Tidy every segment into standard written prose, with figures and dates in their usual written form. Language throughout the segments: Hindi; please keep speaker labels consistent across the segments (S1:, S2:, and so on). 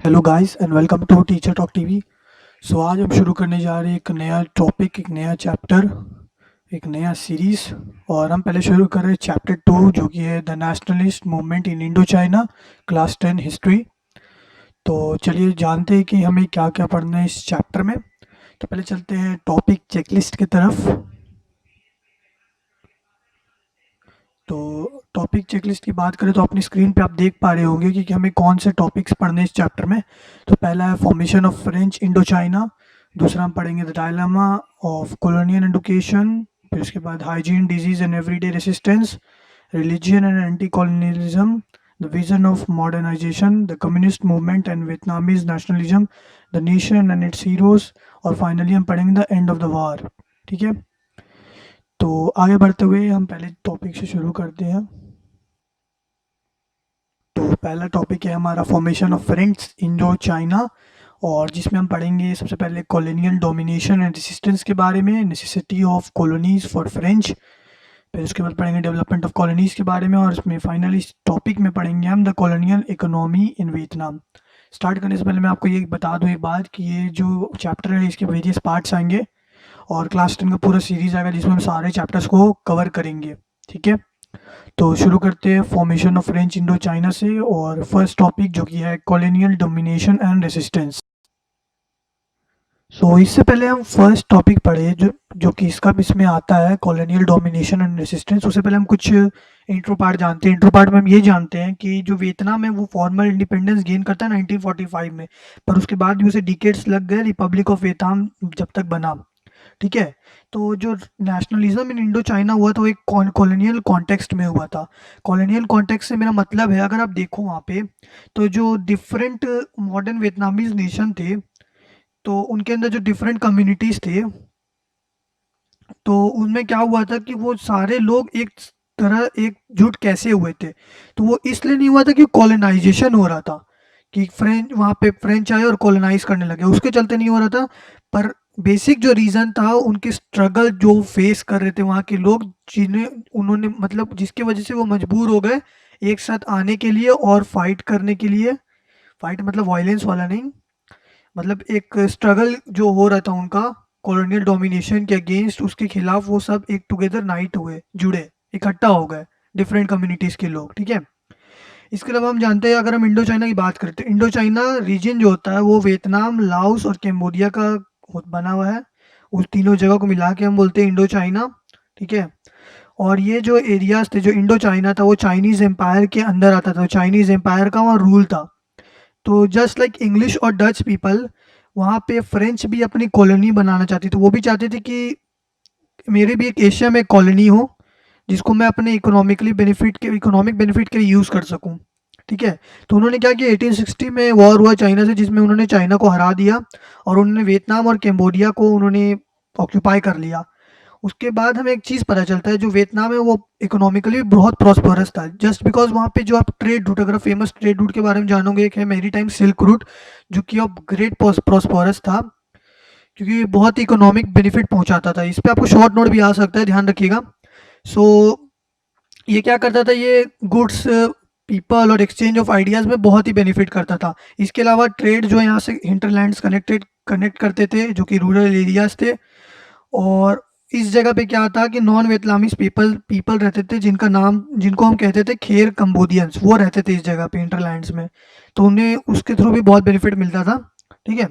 S1: Hello guys and welcome to Teacher Talk TV. So आज हम शुरू करने जा रहे हैं एक नया टॉपिक, एक नया चैप्टर, एक नया सीरीज। और हम पहले शुरू कर रहे हैं चैप्टर 2 जो कि है the nationalist movement in Indo China, class 10 history. तो चलिए जानते हैं कि हमें क्या क्या पढ़ना है इस चैप्टर में। तो पहले चलते हैं टॉपिक चेकलिस्ट की तरफ। तो टॉपिक चेकलिस्ट की बात करें तो अपनी स्क्रीन पे आप देख पा रहे होंगे कि हमें कौन से टॉपिक्स पढ़ने हैं इस चैप्टर में। तो पहला है formation of French Indochina. दूसरा हम पढ़ेंगे the dilemma of colonial education. फिर उसके बाद hygiene, disease and everyday resistance, religion and anti colonialism, the vision of modernisation, the communist movement and Vietnamese nationalism, the nation and its heroes. और फाइनली हम पढ़ेंगे the end of the war. ठीक है, तो आगे बढ़ते हुए हम पहले टॉपिक से शुरू करते हैं। तो पहला टॉपिक है हमारा formation of French Indo China, और जिसमें हम पढ़ेंगे सबसे पहले कॉलोनियल डोमिनेशन एंड रेसिस्टेंस के बारे में, necessity of colonies for French. फिर उसके बाद पढ़ेंगे डेवलपमेंट ऑफ कॉलोनीज के बारे में, और इसमें फाइनली इस टॉपिक में पढ़ेंगे हम the colonial economy in Vietnam. Start करने से पहले मैं आपको ये बता दूं एक बात कि ये जो चैप्टर है इसके वेरियस पार्ट्स आएंगे, और क्लास 10 का पूरा सीरीज आएगा जिसमें हम सारे चैप्टर्स को कवर करेंगे। ठीक है, तो शुरू करते हैं formation of French Indo China से, और फर्स्ट टॉपिक जो कि है कॉलोनियल डोमिनेशन एंड रेसिस्टेंस। सो इससे पहले हम फर्स्ट टॉपिक पढ़े जो जो कि इसका इसमें आता है कॉलोनियल डोमिनेशन एंड रेसिस्टेंस। उससे पहले हम कुछ इंट्रो पार्ट जानते हैं। इंट्रो पार्ट में हम ये जानते हैं कि जो वियतनाम है वो फॉर्मल इंडिपेंडेंस गेन करता है 1945 में, पर उसके बाद भी उसे डिकेड्स लग गए रिपब्लिक ऑफ वियतनाम जब तक बना। ठीक है, तो जो नेशनलिज्म इन इंडो चाइना हुआ था वो एक कॉलोनियल कॉन्टेक्स्ट में हुआ था। कॉलोनियल कॉन्टेक्स्ट से मेरा मतलब है, अगर आप देखो वहाँ पे तो जो डिफरेंट मॉडर्न वियतनामीज नेशन थे, तो उनके अंदर जो डिफरेंट कम्युनिटीज़ थे, तो उनमें क्या हुआ था कि वो सारे लोग एक तरह एकजुट कैसे हुए थे। तो वो इसलिए नहीं हुआ था कि कॉलोनाइजेशन हो रहा था, कि फ्रेंच वहाँ पे फ्रेंच आए और कॉलोनाइज करने लगे, उसके चलते नहीं हो रहा था। पर बेसिक जो रीज़न था उनके स्ट्रगल जो फेस कर रहे थे वहाँ के लोग, जिन्हें उन्होंने मतलब जिसकी वजह से वो मजबूर हो गए एक साथ आने के लिए और फाइट करने के लिए। फाइट मतलब वायलेंस वाला नहीं, मतलब एक स्ट्रगल जो हो रहा था उनका कॉलोनियल डोमिनेशन के अगेंस्ट, उसके खिलाफ वो सब एक टुगेदर नाइट हुए, जुड़े, इकट्ठा हो गए डिफरेंट कम्युनिटीज़ के लोग। ठीक है, इसके अलावा हम जानते हैं, अगर हम इंडो चाइना की बात करते हैं, इंडो चाइना रीजन जो होता है वो वियतनाम, लाओस और कैम्बोडिया का बना हुआ है। उस तीनों जगह को मिला के हम बोलते हैं इंडो चाइना। ठीक है, और ये जो एरियाज थे, जो इंडो चाइना था वो चाइनीज़ एम्पायर के अंदर आता था, चाइनीज़ एम्पायर का वहाँ रूल था। तो जस्ट लाइक इंग्लिश और डच पीपल, वहाँ पे फ्रेंच भी अपनी कॉलोनी बनाना चाहती थी। वो भी चाहते थे कि मेरे भी एक एशिया में कॉलोनी हो जिसको मैं अपने इकोनॉमिक बेनिफिट के लिए यूज़ कर सकूं। ठीक है, तो उन्होंने क्या किया, 1860 में वॉर हुआ चाइना से, जिसमें उन्होंने चाइना को हरा दिया और उन्होंने वियतनाम और कैम्बोडिया को उन्होंने ऑक्यूपाई कर लिया। उसके बाद हमें एक चीज़ पता चलता है, जो वियतनाम है वो इकोनॉमिकली बहुत प्रॉस्परस था, जस्ट बिकॉज वहाँ पे जो आप ट्रेड रूट, अगर फेमस ट्रेड रूट के बारे में जानोगे, एक है मेरी टाइम सिल्क रूट, जो कि अब ग्रेट प्रॉस्परस था, क्योंकि ये बहुत इकोनॉमिक बेनिफिट पहुंचाता था। इस पे आपको शॉर्ट नोट भी आ सकता है, ध्यान रखिएगा। सो ये क्या करता था, ये गुड्स, पीपल और एक्सचेंज ऑफ आइडियाज़ में बहुत ही बेनिफिट करता था। इसके अलावा ट्रेड जो यहाँ से हिंटरलैंड्स कनेक्ट करते थे, जो कि रूरल एरियाज थे। और इस जगह पे क्या था कि नॉन वियतनामीज पीपल पीपल रहते थे, जिनको हम कहते थे खेर कंबोडियंस, वो रहते थे इस जगह पे इंटरलैंड्स में। तो उन्हें उसके थ्रू भी बहुत बेनिफिट मिलता था। ठीक है,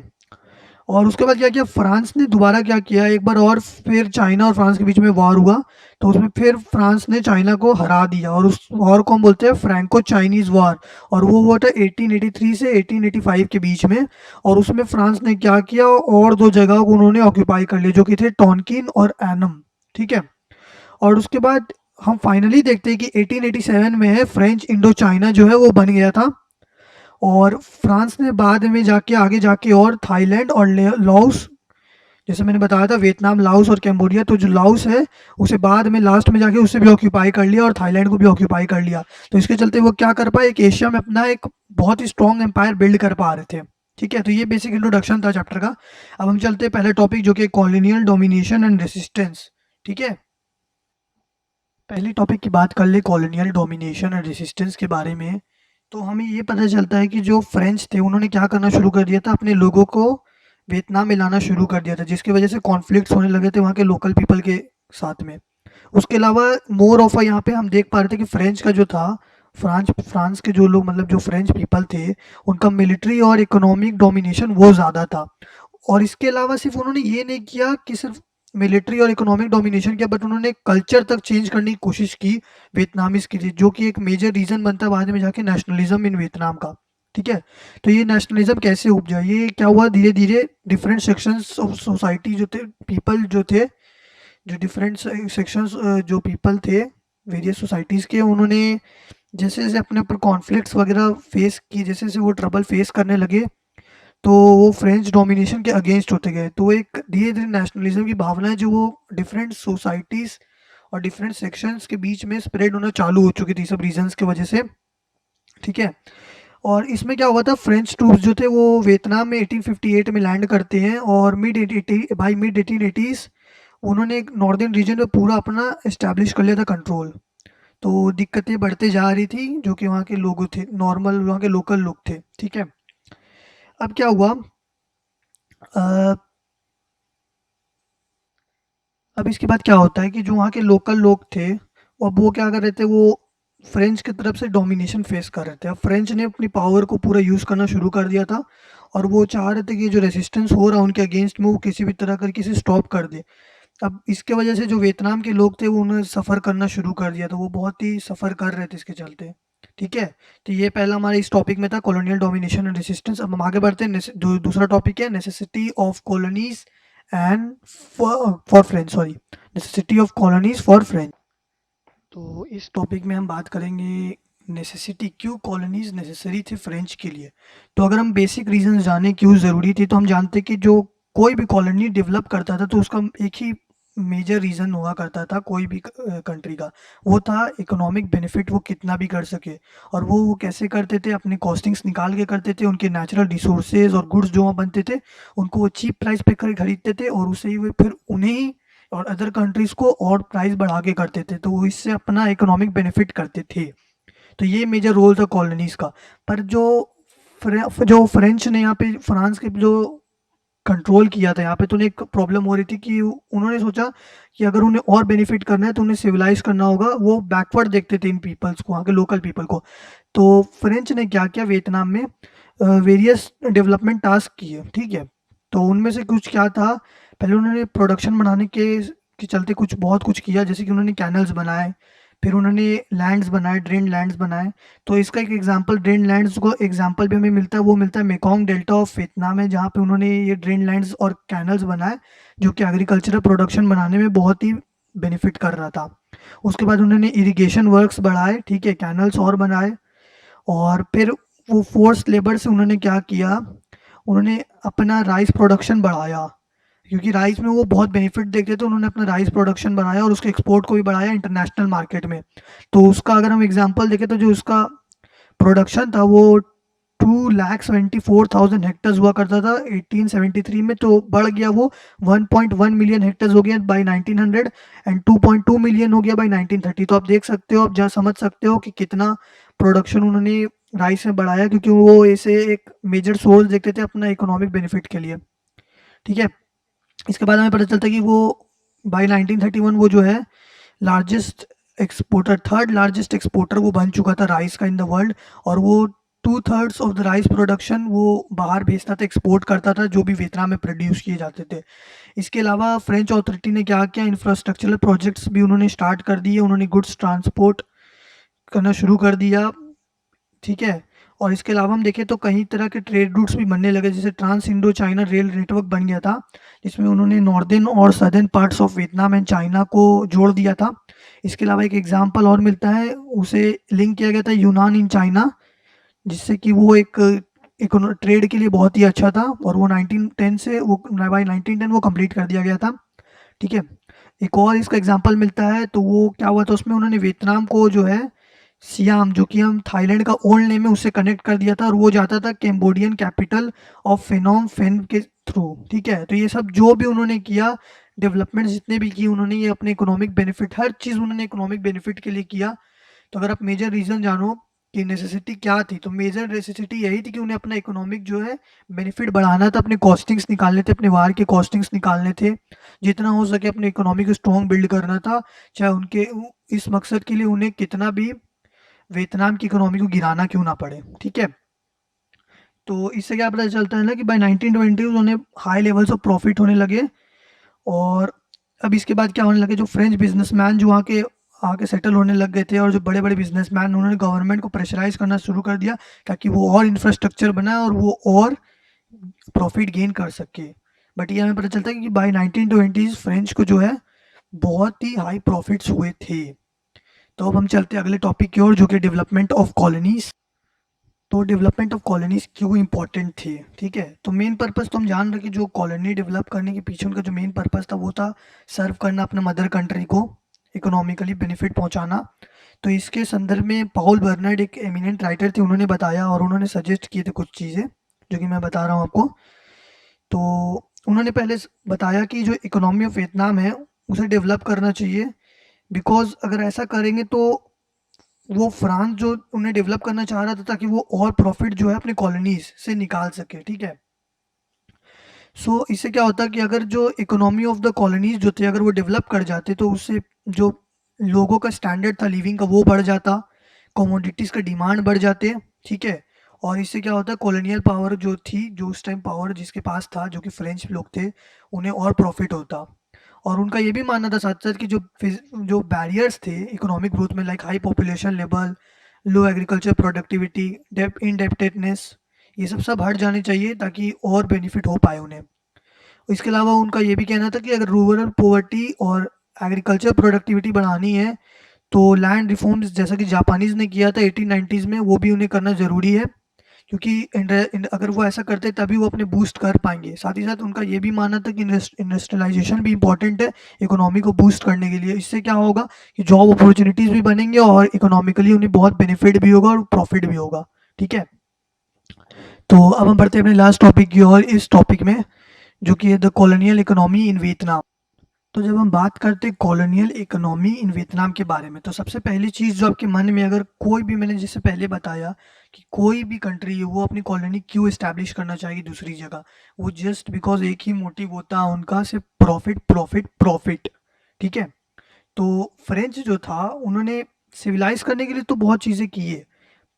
S1: और उसके बाद क्या किया, फ्रांस ने दोबारा क्या किया एक बार और, फिर चाइना और फ्रांस के बीच में वॉर हुआ, तो उसमें फिर फ्रांस ने चाइना को हरा दिया, और उस वॉर को हम बोलते हैं फ्रैंको चाइनीज़ वॉर। और वो हुआ था 1883 से 1885 के बीच में। और उसमें फ्रांस ने क्या किया, और दो जगह को उन्होंने ऑक्यूपाई कर लिया, जो कि थे टॉनकिन और एनम। ठीक है, और उसके बाद हम फाइनली देखते हैं कि 1887 में है फ्रेंच इंडो चाइना जो है वो बन गया था। और फ्रांस ने बाद में जाके आगे जाके और थाईलैंड और लाओस, जैसे मैंने बताया था वियतनाम, लाओस और कैम्बोडिया, तो जो लाओस है उसे बाद में लास्ट में जाके उसे भी ऑक्यूपाई कर लिया और थाईलैंड को भी ऑक्यूपाई कर लिया। तो इसके चलते वो क्या कर पाए, एक एशिया में अपना एक बहुत ही स्ट्रॉन्ग एम्पायर बिल्ड कर पा रहे थे। ठीक है, तो ये बेसिक इंट्रोडक्शन था चैप्टर का। अब हम चलते हैं पहले टॉपिक जो कि कॉलोनियल डोमिनेशन एंड रेसिस्टेंस। ठीक है, पहले टॉपिक की बात कर ले कॉलोनियल डोमिनेशन एंड रेसिस्टेंस के बारे में, तो हमें ये पता चलता है कि जो फ्रेंच थे उन्होंने क्या करना शुरू कर दिया था, अपने लोगों को वियतनाम में लाना शुरू कर दिया था, जिसकी वजह से कॉन्फ्लिक्ट्स होने लगे थे वहाँ के लोकल पीपल के साथ में। उसके अलावा मोर ऑफ यहाँ पे हम देख पा रहे थे कि फ्रेंच का जो था, फ्रांस फ्रांस के जो लोग मतलब जो फ्रेंच पीपल थे, उनका मिलिट्री और इकोनॉमिक डोमिनेशन वो ज़्यादा था। और इसके अलावा सिर्फ उन्होंने ये नहीं किया कि सिर्फ मिलिट्री और इकोनॉमिक डोमिनेशन किया, बट उन्होंने कल्चर तक चेंज करने की कोशिश की वियतनामीज के लिए, जो कि एक मेजर रीज़न बनता है बाद में जाके नेशनलिज्म इन वियतनाम का। ठीक है, तो ये नेशनलिज्म कैसे उपजा, ये क्या हुआ, धीरे धीरे डिफरेंट सेक्शंस ऑफ सोसाइटी जो थे, पीपल जो थे, जो डिफरेंट सेक्शंस जो पीपल थे वेरियस सोसाइटीज़ के, उन्होंने जैसे जैसे अपने ऊपर कॉन्फ्लिक्ट्स वगैरह फेस की, जैसे जैसे वो ट्रबल फेस करने लगे, तो वो फ्रेंच डोमिनेशन के अगेंस्ट होते गए। तो एक धीरे धीरे नेशनलिज्म की भावना है जो वो डिफरेंट सोसाइटीज़ और डिफरेंट सेक्शंस के बीच में स्प्रेड होना चालू हो चुकी थी सब रीजंस की वजह से। ठीक है, और इसमें क्या हुआ था, फ्रेंच ट्रूप्स जो थे वो वियतनाम में 1858 में लैंड करते हैं, और मिड 1880s उन्होंने एक नॉर्दर्न रीजन में पूरा अपना इस्टेब्लिश कर लिया था कंट्रोल। तो दिक्कतें बढ़ते जा रही थी, जो कि वहाँ के लोग थे, नॉर्मल वहाँ के लोकल लोग थे। ठीक है, अब क्या हुआ, अ, अब इसके बाद क्या होता है कि जो वहाँ के लोकल लोग थे, अब वो क्या कर रहे थे, वो फ्रेंच की तरफ से डोमिनेशन फेस कर रहे थे। अब फ्रेंच ने अपनी पावर को पूरा यूज़ करना शुरू कर दिया था, और वो चाह रहे थे कि जो रेजिस्टेंस हो रहा है उनके अगेंस्ट में, वो किसी भी तरह करके इसे स्टॉप कर दे। अब इसके वजह से जो वियतनाम के लोग थे वो उन्हें सफ़र करना शुरू कर दिया था, वो बहुत ही सफ़र कर रहे थे इसके चलते। ठीक है, तो ये पहला हमारा इस टॉपिक में था, कॉलोनियल डोमिनेशन एंड रेजिस्टेंस। अब हम आगे बढ़ते हैं, दूसरा टॉपिक है necessity of colonies and for French, sorry, necessity of colonies for French. तो इस टॉपिक में हम बात करेंगे नेसेसिटी, क्यों कॉलोनीज नेसेसरी थे फ्रेंच के लिए। तो अगर हम बेसिक रीजन जाने क्यों ज़रूरी थी, तो हम जानते हैं कि जो कोई भी कॉलोनी डेवलप करता था तो उसका एक ही मेजर रीज़न हुआ करता था कोई भी कंट्री का, वो था इकोनॉमिक बेनिफिट, वो कितना भी कर सके। और वो कैसे करते थे, अपने कॉस्टिंग्स निकाल के करते थे, उनके नेचुरल रिसोर्सेज और गुड्स जो वहाँ बनते थे उनको वो चीप प्राइस पे खरीदते थे, और उसे ही वो फिर उन्हें ही और अदर कंट्रीज़ को और प्राइस बढ़ा के करते थे, तो वो इससे अपना इकोनॉमिक बेनिफिट करते थे। तो ये मेजर रोल था कॉलोनीज़ का। पर जो फ्रेंच ने यहाँ पे फ्रांस के जो कंट्रोल किया था यहाँ पे, तो उन्हें एक प्रॉब्लम हो रही थी कि उन्होंने सोचा कि अगर उन्हें और बेनिफिट करना है तो उन्हें सिविलाइज करना होगा। वो बैकवर्ड देखते थे इन पीपल्स को, वहाँ के लोकल पीपल को। तो फ्रेंच ने क्या किया, वियतनाम में वेरियस डेवलपमेंट टास्क किए। ठीक है, तो उनमें से कुछ क्या था, पहले उन्होंने प्रोडक्शन बढ़ाने के चलते कुछ बहुत कुछ किया, जैसे कि उन्होंने कैनल्स बनाए, फिर उन्होंने लैंड्स बनाए, ड्रेन लैंड्स बनाए। तो इसका एक एग्जांपल, ड्रेन लैंड्स को एग्जांपल भी हमें मिलता है, वो मिलता है मेकोंग डेल्टा ऑफ वियतनाम है, जहाँ पे उन्होंने ये ड्रेन लैंड्स और कैनल्स बनाए, जो कि एग्रीकल्चरल प्रोडक्शन बनाने में बहुत ही बेनिफिट कर रहा था। उसके बाद उन्होंने इरिगेशन वर्क्स बढ़ाए, ठीक है, कैनल्स और बनाए। और फिर वो फोर्स लेबर से उन्होंने क्या किया, उन्होंने अपना राइस प्रोडक्शन बढ़ाया, क्योंकि राइस में वो बहुत बेनिफिट देखते थे। उन्होंने अपना राइस प्रोडक्शन बढ़ाया और उसके एक्सपोर्ट को भी बढ़ाया इंटरनेशनल मार्केट में। तो उसका अगर हम एग्जांपल देखें तो जो उसका प्रोडक्शन था वो 2,74,000 हेक्टर्स हुआ करता था 1873 में, तो बढ़ गया वो 1.1 मिलियन हेक्टर्स हो गया बाई 1900, एंड 2.2 मिलियन हो गया बाई 1930। तो आप देख सकते हो, आप जहाँ समझ सकते हो कि कितना प्रोडक्शन उन्होंने राइस में बढ़ाया, क्योंकि वो इसे एक मेजर सोर्स देखते थे अपना इकोनॉमिक बेनिफिट के लिए। ठीक है, इसके बाद हमें पता चलता है कि वो बाई 1931 वो जो है largest exporter, third largest exporter वो बन चुका था राइस का इन द वर्ल्ड। और वो 2/3 ऑफ द राइस प्रोडक्शन वो बाहर भेजता था, एक्सपोर्ट करता था, जो भी वियतनाम में प्रोड्यूस किए जाते थे। इसके अलावा फ्रेंच अथॉरिटी ने क्या किया, इंफ्रास्ट्रक्चरल प्रोजेक्ट्स भी उन्होंने स्टार्ट कर दिए, उन्होंने गुड्स ट्रांसपोर्ट करना शुरू कर दिया। ठीक है, और इसके अलावा हम देखें तो कई तरह के ट्रेड रूट्स भी बनने लगे, जैसे trans Indochina rail network बन गया था, जिसमें उन्होंने नॉर्दर्न और southern parts of Vietnam and China को जोड़ दिया था। इसके अलावा एक एग्जांपल और मिलता है, उसे लिंक किया गया था यूनान इन चाइना, जिससे कि वो एक ट्रेड के लिए बहुत ही अच्छा था, और वो 1910 से वो बाई 1910 वो कंप्लीट कर दिया गया था। ठीक है, एक और इसका एग्जांपल मिलता है, तो वो क्या हुआ था, उसमें उन्होंने वियतनाम को जो है सियाम, जो कि हम थाईलैंड का ओल्ड नेम है, उससे कनेक्ट कर दिया था, और वो जाता था कैम्बोडियन कैपिटल ऑफ फेनोम फेन के थ्रू। ठीक है, तो ये सब जो भी उन्होंने किया, डेवलपमेंट जितने भी किए उन्होंने, ये अपने इकोनॉमिक बेनिफिट, हर चीज़ उन्होंने इकोनॉमिक बेनिफिट के लिए किया। तो अगर आप मेजर रीज़न जानो कि नेसेसिटी क्या थी, तो मेजर नेसेसिटी यही थी कि उन्हें अपना इकोनॉमिक जो है बेनिफिट बढ़ाना था, अपने कॉस्टिंग्स निकालने थे, अपने वार के कॉस्टिंग्स निकालने थे, जितना हो सके अपने इकोनॉमी को स्ट्रॉन्ग बिल्ड करना था, चाहे उनके इस मकसद के लिए उन्हें कितना भी वियतनाम की इकोनॉमी को गिराना क्यों ना पड़े। ठीक है, तो इससे क्या पता चलता है ना कि बाय 1920 उन्हें हाई लेवल्स ऑफ प्रॉफिट होने लगे। और अब इसके बाद क्या होने लगे, जो फ्रेंच बिजनेसमैन जो वहाँ के आके सेटल होने लग गए थे, और जो बड़े बड़े बिजनेसमैन उन्होंने गवर्नमेंट को प्रेशराइज करना शुरू कर दिया ताकि वो और इंफ्रास्ट्रक्चर बनाए और वो और प्रॉफिट गेन कर सके। बट ये हमें पता चलता है कि बाय 1920 फ्रेंच को जो है बहुत ही हाई प्रॉफिट्स हुए थे। तो अब हम चलते हैं अगले टॉपिक की ओर, जो कि डेवलपमेंट ऑफ कॉलोनीज। तो डेवलपमेंट ऑफ कॉलोनीज क्यों इंपॉर्टेंट थे। ठीक है, तो मेन पर्पस तो हम जान रहे कि जो कॉलोनी डेवलप करने के पीछे उनका जो मेन पर्पस था वो था सर्व करना अपने मदर कंट्री को, इकोनॉमिकली बेनिफिट पहुंचाना। तो इसके संदर्भ में पॉल बर्नर्ड एक एमिनेंट राइटर थे, उन्होंने बताया और उन्होंने सजेस्ट किए थे कुछ चीज़ें जो कि मैं बता रहा हूँ आपको। तो उन्होंने पहले बताया कि जो इकोनॉमी ऑफ वियतनाम है उसे डेवलप करना चाहिए, बिकॉज अगर ऐसा करेंगे तो वो फ्रांस जो उन्हें डेवलप करना चाह रहा था ताकि वो और प्रॉफिट जो है अपने कॉलोनीज से निकाल सके। ठीक है, सो इससे क्या होता है कि अगर जो इकोनॉमी ऑफ द कॉलोनीज जो थे अगर वो डेवलप कर जाते तो उससे जो लोगों का स्टैंडर्ड था लिविंग का वो बढ़ जाता, कमोडिटीज़ का डिमांड बढ़ जाते। ठीक है, और इससे क्या होता है कॉलोनियल पावर जो थी, जो उस टाइम पावर जिसके पास था जो कि फ्रेंच लोग थे, उन्हें और प्रॉफिट होता। और उनका ये भी मानना था साथ साथ कि जो बैरियर्स थे इकोनॉमिक ग्रोथ में, लाइक हाई पॉपुलेशन लेवल, लो एग्रीकल्चर प्रोडक्टिविटी, इनडेप्टेडनेस, ये सब सब हट जाने चाहिए ताकि और बेनिफिट हो पाए उन्हें। इसके अलावा उनका ये भी कहना था कि अगर रूरल पोवर्टी और एग्रीकल्चर प्रोडक्टिविटी बढ़ानी है तो लैंड रिफॉर्म्स जैसा कि जापानीज़ ने किया था 1890s में वो भी उन्हें करना ज़रूरी है, क्योंकि अगर वो ऐसा करते तभी वो अपने बूस्ट कर पाएंगे। साथ ही साथ उनका ये भी मानना था कि इंडस्ट्रियलाइजेशन भी इंपॉर्टेंट है इकोनॉमी को बूस्ट करने के लिए। इससे क्या होगा कि जॉब अपॉर्चुनिटीज़ भी बनेंगे और इकोनॉमिकली उन्हें बहुत बेनिफिट भी होगा और प्रॉफिट भी होगा। ठीक है, तो अब हम बढ़ते हैं अपने लास्ट टॉपिक की ओर, इस टॉपिक में जो कि है the colonial economy in Vietnam. तो जब हम बात करते हैं कॉलोनियल इकोनॉमी इन वियतनाम के बारे में, तो सबसे पहली चीज़ जो आपके मन में, अगर कोई भी, मैंने जैसे पहले बताया कि कोई भी कंट्री है वो अपनी कॉलोनी क्यों इस्टेब्लिश करना चाहेगी दूसरी जगह, वो जस्ट बिकॉज एक ही मोटिव होता है उनका, सिर्फ प्रॉफिट प्रॉफिट प्रॉफिट। ठीक है, तो फ्रेंच जो था उन्होंने सिविलाइज करने के लिए तो बहुत चीज़ें की है,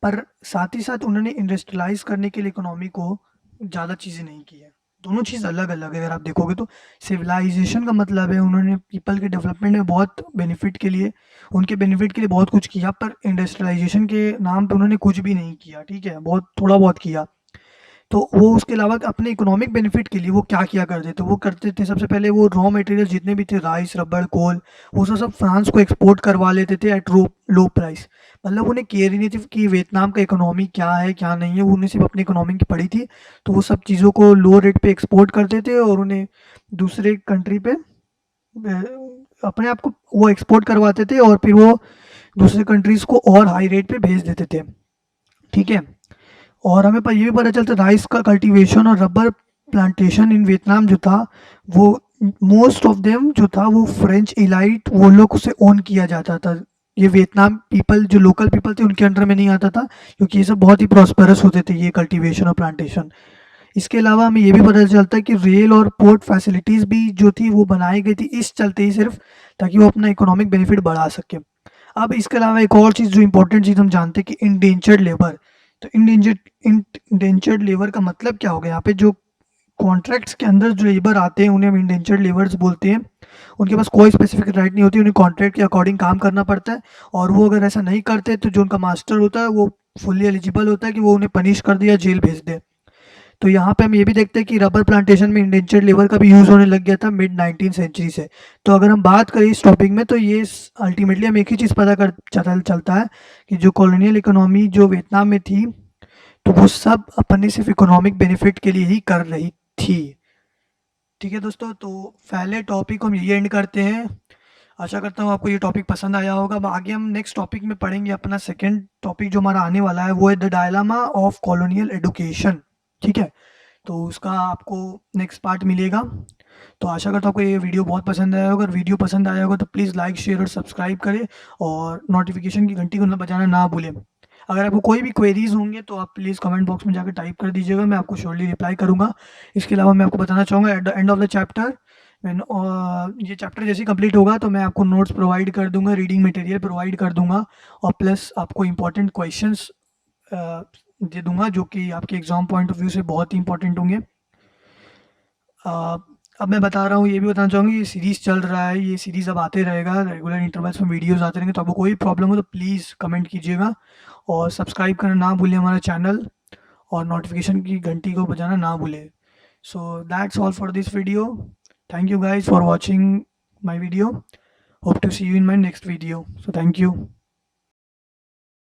S1: पर साथ ही साथ उन्होंने इंडस्ट्रियलाइज करने के लिए इकोनॉमी को ज़्यादा चीज़ें नहीं की है। दोनों चीज़ अलग अलग है अगर आप देखोगे तो। सिविलाइजेशन का मतलब है उन्होंने पीपल के डेवलपमेंट में बहुत बेनिफिट के लिए, उनके बेनिफिट के लिए बहुत कुछ किया, पर इंडस्ट्रियलाइजेशन के नाम पे उन्होंने कुछ भी नहीं किया। ठीक है, बहुत थोड़ा बहुत किया। तो वो उसके अलावा अपने इकोनॉमिक बेनिफिट के लिए वो क्या किया करते थे, वो करते थे सबसे पहले वो रॉ मटेरियल जितने भी थे, राइस, रबड़, कोल, वो सब सब फ्रांस को एक्सपोर्ट करवा लेते थे एट लो प्राइस। मतलब उन्हें केयर ही नहीं थी कि वियतनाम का इकोनॉमी क्या है क्या नहीं है, वो उन्हें सिर्फ अपनी इकोनॉमी की पड़ी थी। तो वो सब चीज़ों को लो रेट पे एक्सपोर्ट करते थे और उन्हें दूसरे कंट्री पे अपने आप को वो एक्सपोर्ट करवाते थे और फिर वो दूसरे कंट्रीज़ को और हाई रेट पे भेज देते थे। ठीक है, और हमें ये भी पता चलता राइस का कल्टीवेशन और रबर प्लांटेशन इन वियतनाम जो था वो मोस्ट ऑफ देम जो था वो फ्रेंच इलाइट वो लोग उसे ओन किया जाता था। ये वियतनाम पीपल जो लोकल पीपल थे उनके अंडर में नहीं आता था, क्योंकि ये सब बहुत ही प्रॉस्पेरस होते थे ये कल्टीवेशन और प्लांटेशन। इसके अलावा हमें ये भी पता चलता है कि रेल और पोर्ट फैसिलिटीज़ भी जो थी वो बनाई गई थी इस चलते ही सिर्फ, ताकि वो अपना इकोनॉमिक बेनिफिट बढ़ा सके। अब इसके अलावा एक और चीज़ जो इंपॉर्टेंट चीज़ हम जानते हैं कि इंडेंचर्ड लेबर। तो इंडेंचर्ड लेबर का मतलब क्या हो गया, यहाँ पे जो कॉन्ट्रैक्ट्स के अंदर जो लेबर आते हैं उन्हें हम इंडेंचर्ड लेबर्स बोलते हैं। उनके पास कोई स्पेसिफिक राइट नहीं होती, उन्हें कॉन्ट्रैक्ट के अकॉर्डिंग काम करना पड़ता है, और वो अगर ऐसा नहीं करते तो जो उनका मास्टर होता है वो फुल्ली एलिजिबल होता है कि वो उन्हें पनिश कर दे या जेल भेज दे। तो यहाँ पे हम ये भी देखते हैं कि रबर प्लांटेशन में इंडेंचर्ड लेबर का भी यूज़ होने लग गया था मिड 19 सेंचुरी से। तो अगर हम बात करें इस टॉपिक में तो ये अल्टीमेटली हम एक ही चीज़ पता कर चलता है कि जो कॉलोनियल इकोनॉमी जो वियतनाम में थी तो वो सब अपने सिर्फ इकोनॉमिक बेनिफिट के लिए ही कर रही थी। ठीक है दोस्तों, तो पहले टॉपिक को हम यही एंड करते हैं। आशा करता हूँ आपको ये टॉपिक पसंद आया होगा। अब आगे हम नेक्स्ट टॉपिक में पढ़ेंगे अपना सेकंड टॉपिक जो हमारा आने वाला है वो है the dilemma of colonial education. ठीक है, तो उसका आपको नेक्स्ट पार्ट मिलेगा। तो आशा करता हूँ आपको ये वीडियो बहुत पसंद आया होगा। अगर वीडियो पसंद आया होगा तो प्लीज़ लाइक शेयर और सब्सक्राइब करें और नोटिफिकेशन की घंटी को बजाना ना भूलें। अगर आपको कोई भी क्वेरीज होंगे तो आप प्लीज़ कमेंट बॉक्स में जाकर टाइप कर दीजिएगा, मैं आपको श्योरली रिप्लाई करूँगा। इसके अलावा मैं आपको बताना चाहूँगा at the end of the chapter ये चैप्टर जैसे ही कंप्लीट होगा तो मैं आपको नोट्स प्रोवाइड कर दूंगा, रीडिंग मटेरियल प्रोवाइड कर दूंगा और प्लस आपको इंपॉर्टेंट क्वेश्चंस दे दूंगा जो कि आपके एग्ज़ाम पॉइंट ऑफ व्यू से बहुत ही इंपॉर्टेंट होंगे। अब मैं बता रहा हूँ, ये भी बताना चाहूँगी, ये सीरीज़ चल रहा है, ये सीरीज़ अब आते रहेगा, रेगुलर इंटरवल्स में वीडियोज़ आते रहेंगे। तो आपको कोई प्रॉब्लम हो तो प्लीज़ कमेंट कीजिएगा और सब्सक्राइब करना ना भूलें हमारा चैनल और नोटिफिकेशन की घंटी को बजाना ना भूलें। So that's all for this video. Thank you guys for watching my video. Hope to see you in my next video. So thank you.